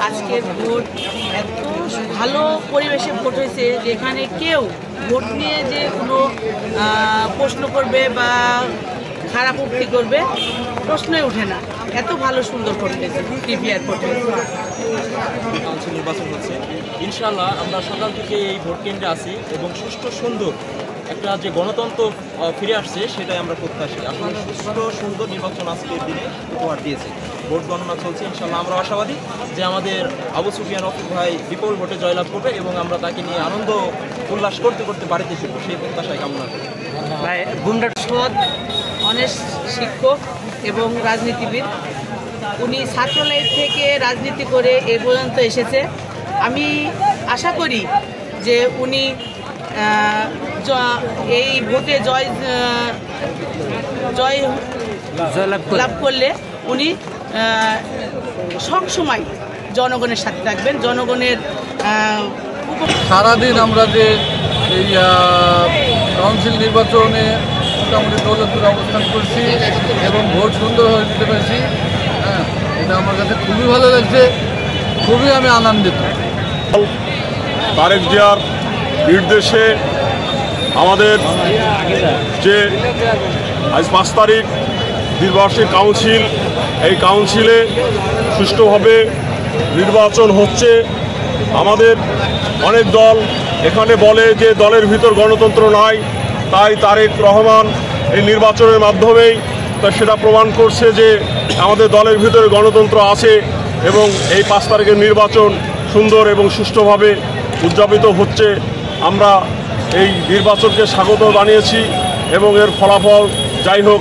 আজকের ভোট এত ভালো পরিবেশে ভোট হয়েছে যেখানে কেউ ভোট নিয়ে যে কোনো প্রশ্ন করবে বা খারাপ উক্তি করবে প্রশ্নই ওঠে না। এত ভালো সুন্দর ভোট হয়েছে টিভি এয়ারপোর্টে। কাউন্সিল নির্বাচন হচ্ছে, ইনশাআল্লাহ আমরা সকাল থেকে এই ভোট কেন্দ্রে আছি এবং সুষ্ঠু সুন্দর একটা যে গণতন্ত্র ফিরে আসছে সেটাই আমরা প্রত্যাশী। আসলে সুষ্ঠু সুন্দর নির্বাচন আজকের দিনে উপহার দিয়েছে। ভোট গণনা চলছে, ইনশাআল্লাহ আমরা আশাবাদী যে আমাদের আবু সুফিয়ান রফিক ভাই বিপুল ভোটে জয়লাভ করবে এবং আমরা তাকে নিয়ে আনন্দ উল্লাস করতে করতে বাড়িতে ফিরবো, সেই প্রত্যাশায় কামনা করি। সৎ অনেস্ট শিক্ষক এবং রাজনীতিবিদ, উনি ছাত্রলাইফ থেকে রাজনীতি করে এ পর্যন্ত এসেছে। আমি আশা করি যে উনি এই ভোটে জয় লাভ করলে উনি সবসময় জনগণের সাথে থাকবেন। জনগণের সারাদিন আমরা যে এই কাউন্সিল নির্বাচনে মোটামুটি দৌলতপুরে অবস্থান করছি এবং ভোট সুন্দরভাবে দিতে পেরেছি। হ্যাঁ, এটা আমার কাছে খুবই ভালো লাগছে, খুবই আমি আনন্দিত। তারেক জিয়ার নির্দেশে আমাদের যে আজ 5 তারিখ দ্বিবার্ষিক কাউন্সিল, এই কাউন্সিলে সুষ্ঠুভাবে নির্বাচন হচ্ছে। আমাদের অনেক দল এখানে বলে যে দলের ভিতর গণতন্ত্র নাই, তাই তারেক রহমান এই নির্বাচনের মাধ্যমেই তা সেটা প্রমাণ করছে যে আমাদের দলের ভিতরে গণতন্ত্র আছে এবং এই 5 তারিখের নির্বাচন সুন্দর এবং সুষ্ঠুভাবে উদযাপিত হচ্ছে। আমরা এই নির্বাচনকে স্বাগত জানিয়েছি এবং এর ফলাফল যাই হোক